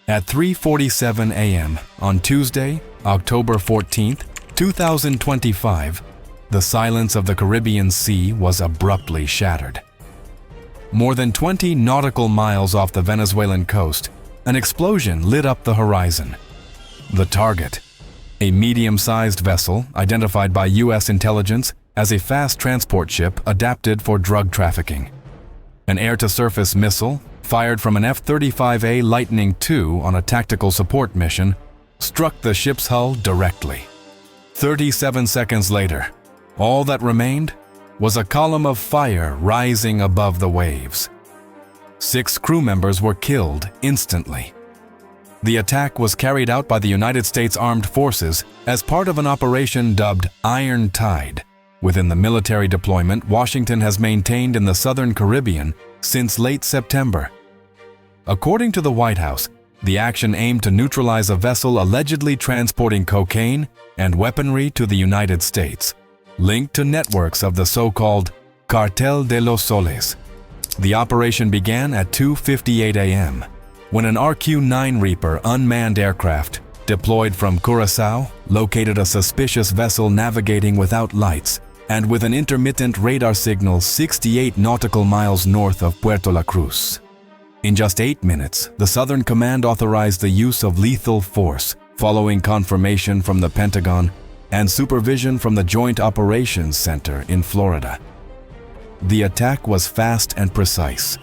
At 3:47 a.m. on Tuesday, October 14, 2025, the silence of the Caribbean Sea was abruptly shattered. More than 20 nautical miles off the Venezuelan coast, an explosion lit up the horizon. The target, a medium-sized vessel identified by U.S. intelligence as a fast transport ship adapted for drug trafficking. An air-to-surface missile, fired from an F-35A Lightning II on a tactical support mission, struck the ship's hull directly. 37 seconds later, all that remained was a column of fire rising above the waves. 6 crew members were killed instantly. The attack was carried out by the United States Armed Forces as part of an operation dubbed Iron Tide within the military deployment Washington has maintained in the southern Caribbean since late September. According to the White House, the action aimed to neutralize a vessel allegedly transporting cocaine and weaponry to the United States, linked to networks of the so-called Cartel de los Soles. The operation began at 2:58 a.m. when an RQ-9 Reaper unmanned aircraft deployed from Curaçao located a suspicious vessel navigating without lights and with an intermittent radar signal 68 nautical miles north of Puerto La Cruz. In just 8 minutes, the Southern Command authorized the use of lethal force following confirmation from the Pentagon and supervision from the Joint Operations Center in Florida. The attack was fast and precise.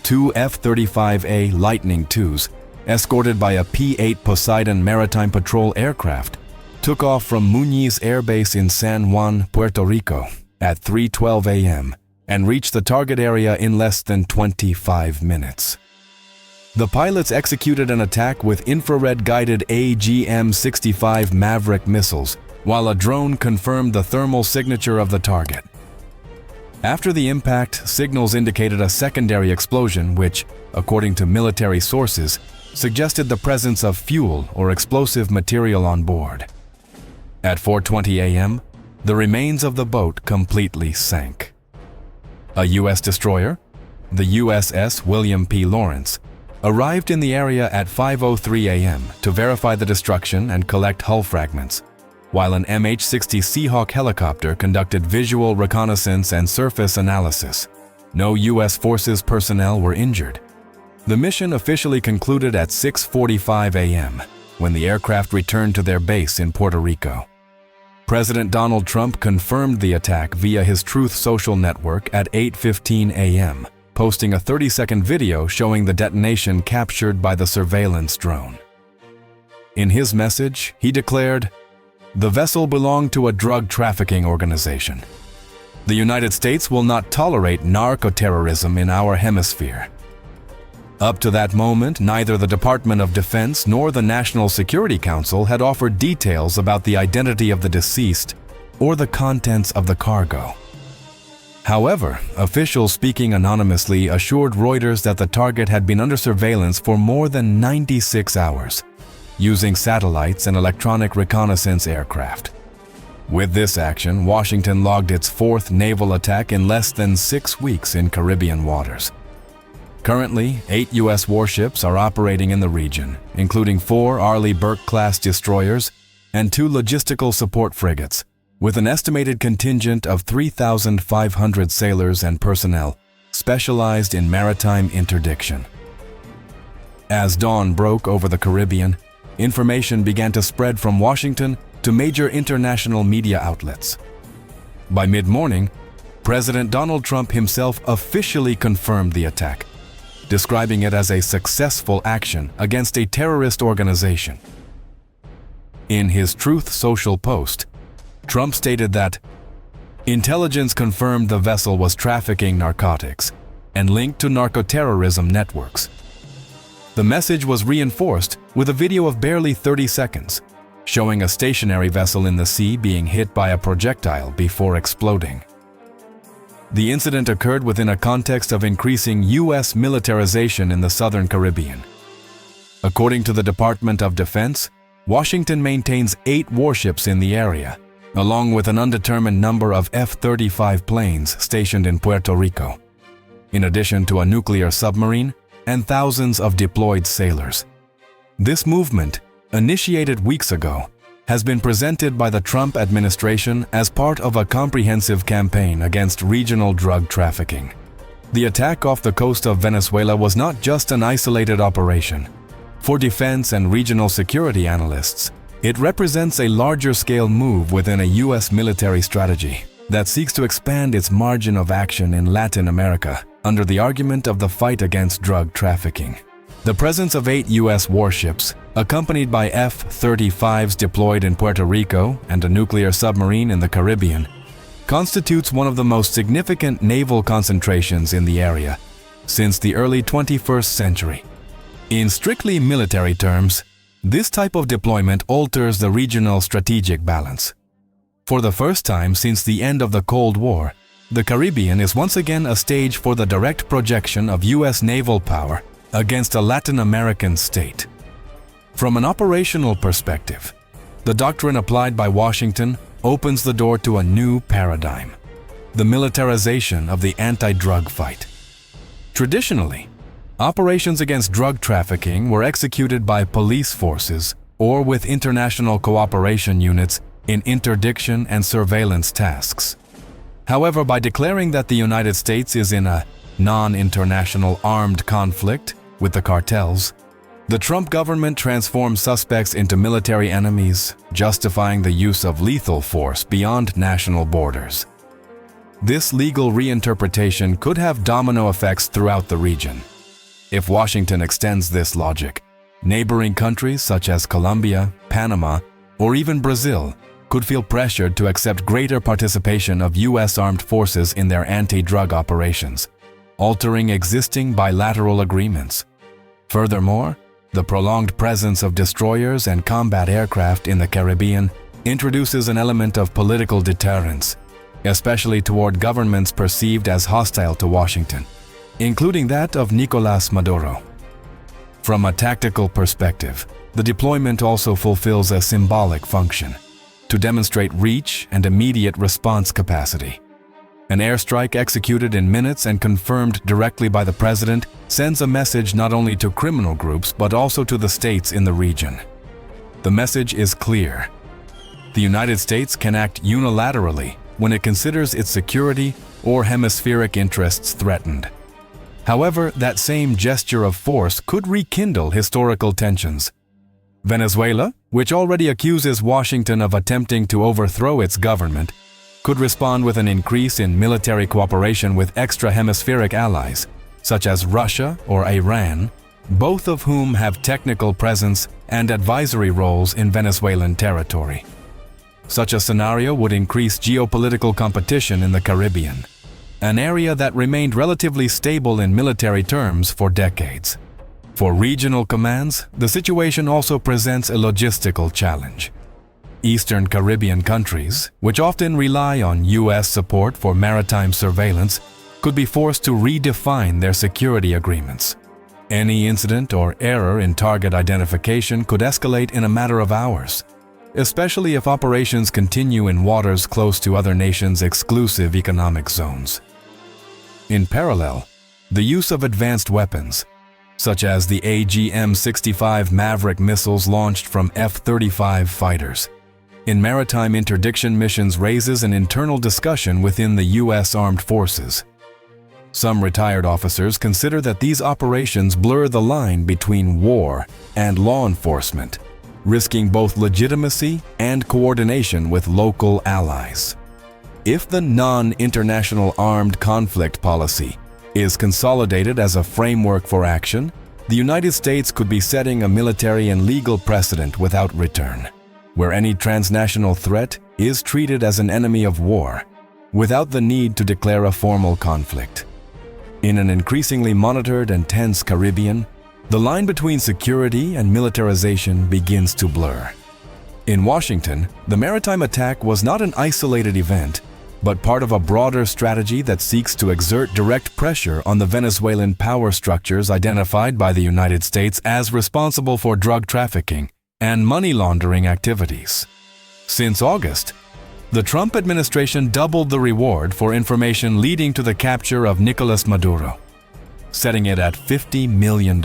2 F-35A Lightning IIs, escorted by a P-8 Poseidon Maritime Patrol aircraft, took off from Muñiz Air Base in San Juan, Puerto Rico at 3:12 a.m. and reached the target area in less than 25 minutes. The pilots executed an attack with infrared-guided AGM-65 Maverick missiles, while a drone confirmed the thermal signature of the target. After the impact, signals indicated a secondary explosion which, according to military sources, suggested the presence of fuel or explosive material on board. At 4:20 a.m., the remains of the boat completely sank. A U.S. destroyer, the USS William P. Lawrence, arrived in the area at 5:03 a.m. to verify the destruction and collect hull fragments, while an MH-60 Seahawk helicopter conducted visual reconnaissance and surface analysis. No U.S. Forces personnel were injured. The mission officially concluded at 6:45 a.m. when the aircraft returned to their base in Puerto Rico. President Donald Trump confirmed the attack via his Truth Social network at 8:15 a.m., posting a 30-second video showing the detonation captured by the surveillance drone. In his message, he declared, "The vessel belonged to a drug trafficking organization. The United States will not tolerate narco-terrorism in our hemisphere." Up to that moment, neither the Department of Defense nor the National Security Council had offered details about the identity of the deceased or the contents of the cargo. However, officials speaking anonymously assured Reuters that the target had been under surveillance for more than 96 hours, using satellites and electronic reconnaissance aircraft. With this action, Washington logged its 4th naval attack in less than 6 weeks in Caribbean waters. Currently, 8 U.S. warships are operating in the region, including 4 Arleigh Burke-class destroyers and 2 logistical support frigates, with an estimated contingent of 3,500 sailors and personnel specialized in maritime interdiction. As dawn broke over the Caribbean, information began to spread from Washington to major international media outlets. By mid-morning, President Donald Trump himself officially confirmed the attack, describing it as a successful action against a terrorist organization. In his Truth Social post, Trump stated that intelligence confirmed the vessel was trafficking narcotics and linked to narco-terrorism networks. The message was reinforced with a video of barely 30 seconds, showing a stationary vessel in the sea being hit by a projectile before exploding. The incident occurred within a context of increasing U.S. militarization in the southern Caribbean. According to the Department of Defense, Washington maintains 8 warships in the area, along with an undetermined number of F-35 planes stationed in Puerto Rico, in addition to a nuclear submarine and thousands of deployed sailors. This movement, initiated weeks ago, has been presented by the Trump administration as part of a comprehensive campaign against regional drug trafficking. The attack off the coast of Venezuela was not just an isolated operation. For defense and regional security analysts, it represents a larger-scale move within a U.S. military strategy that seeks to expand its margin of action in Latin America under the argument of the fight against drug trafficking. The presence of 8 U.S. warships, accompanied by F-35s deployed in Puerto Rico and a nuclear submarine in the Caribbean, constitutes one of the most significant naval concentrations in the area since the early 21st century. In strictly military terms, this type of deployment alters the regional strategic balance. For the first time since the end of the Cold War, the Caribbean is once again a stage for the direct projection of U.S. naval power against a Latin American state. From an operational perspective, the doctrine applied by Washington opens the door to a new paradigm: the militarization of the anti-drug fight. Traditionally, operations against drug trafficking were executed by police forces or with international cooperation units in interdiction and surveillance tasks. However, by declaring that the United States is in a non-international armed conflict with the cartels, the Trump government transformed suspects into military enemies, justifying the use of lethal force beyond national borders. This legal reinterpretation could have domino effects throughout the region. If Washington extends this logic, neighboring countries such as Colombia, Panama, or even Brazil could feel pressured to accept greater participation of U.S. armed forces in their anti-drug operations, altering existing bilateral agreements. Furthermore, the prolonged presence of destroyers and combat aircraft in the Caribbean introduces an element of political deterrence, especially toward governments perceived as hostile to Washington, including that of Nicolás Maduro. From a tactical perspective, the deployment also fulfills a symbolic function: to demonstrate reach and immediate response capacity. An airstrike executed in minutes and confirmed directly by the president sends a message not only to criminal groups but also to the states in the region. The message is clear: the United States can act unilaterally when it considers its security or hemispheric interests threatened. However, that same gesture of force could rekindle historical tensions. Venezuela, which already accuses Washington of attempting to overthrow its government, could respond with an increase in military cooperation with extra-hemispheric allies, such as Russia or Iran, both of whom have technical presence and advisory roles in Venezuelan territory. Such a scenario would increase geopolitical competition in the Caribbean, an area that remained relatively stable in military terms for decades. For regional commands, the situation also presents a logistical challenge. Eastern Caribbean countries, which often rely on U.S. support for maritime surveillance, could be forced to redefine their security agreements. Any incident or error in target identification could escalate in a matter of hours, especially if operations continue in waters close to other nations' exclusive economic zones. In parallel, the use of advanced weapons, such as the AGM-65 Maverick missiles launched from F-35 fighters, in maritime interdiction missions raises an internal discussion within the U.S. armed forces. Some retired officers consider that these operations blur the line between war and law enforcement, risking both legitimacy and coordination with local allies. If the non-international armed conflict policy is consolidated as a framework for action, the United States could be setting a military and legal precedent without return, where any transnational threat is treated as an enemy of war, without the need to declare a formal conflict. In an increasingly monitored and tense Caribbean, the line between security and militarization begins to blur. In Washington, the maritime attack was not an isolated event, but part of a broader strategy that seeks to exert direct pressure on the Venezuelan power structures identified by the United States as responsible for drug trafficking and money laundering activities. Since August, the Trump administration doubled the reward for information leading to the capture of Nicolás Maduro, setting it at $50 million.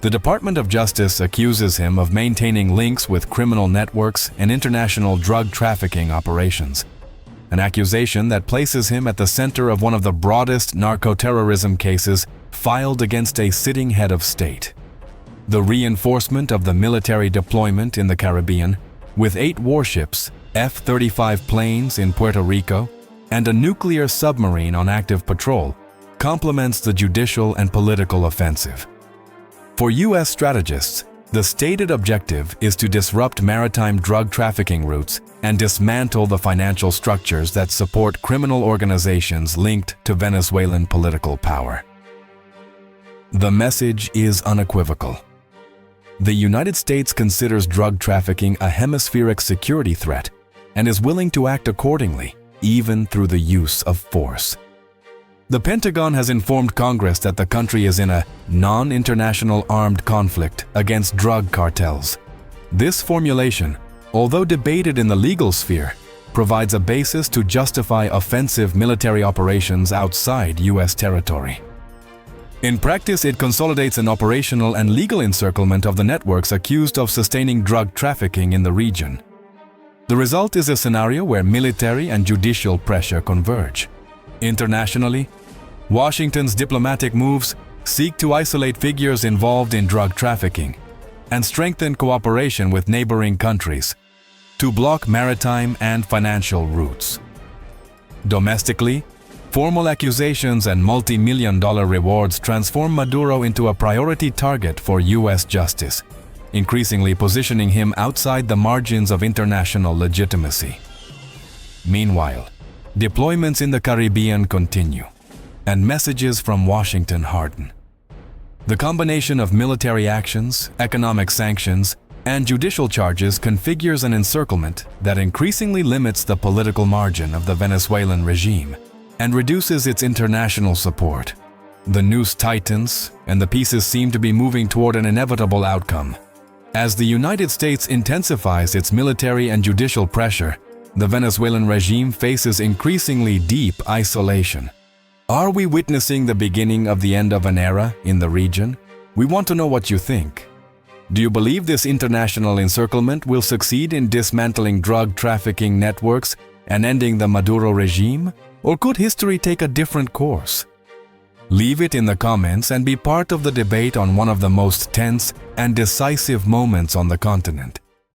The The Department of Justice accuses him of maintaining links with criminal networks and international drug trafficking operations, an accusation that places him at the center of one of the broadest narco-terrorism cases filed against a sitting head of state. The reinforcement of the military deployment in the Caribbean, with 8 warships, F-35 planes in Puerto Rico, and a nuclear submarine on active patrol, complements the judicial and political offensive. For U.S. strategists, the stated objective is to disrupt maritime drug trafficking routes and dismantle the financial structures that support criminal organizations linked to Venezuelan political power. The message is unequivocal. The United States considers drug trafficking a hemispheric security threat and is willing to act accordingly, even through the use of force. The Pentagon has informed Congress that the country is in a non-international armed conflict against drug cartels. This formulation, although debated in the legal sphere, provides a basis to justify offensive military operations outside U.S. territory. In practice, it consolidates an operational and legal encirclement of the networks accused of sustaining drug trafficking in the region. The result is a scenario where military and judicial pressure converge. Internationally, Washington's diplomatic moves seek to isolate figures involved in drug trafficking and strengthen cooperation with neighboring countries to block maritime and financial routes. Domestically, formal accusations and multi-million-dollar rewards transform Maduro into a priority target for U.S. justice, increasingly positioning him outside the margins of international legitimacy. Meanwhile, deployments in the Caribbean continue, and messages from Washington harden. The combination of military actions, economic sanctions, and judicial charges configures an encirclement that increasingly limits the political margin of the Venezuelan regime and reduces its international support. The noose tightens, and the pieces seem to be moving toward an inevitable outcome. As the United States intensifies its military and judicial pressure, the Venezuelan regime faces increasingly deep isolation. Are we witnessing the beginning of the end of an era in the region? We want to know what you think. Do you believe this international encirclement will succeed in dismantling drug trafficking networks and ending the Maduro regime? Or could history take a different course? Leave it in the comments and be part of the debate on one of the most tense and decisive moments on the continent.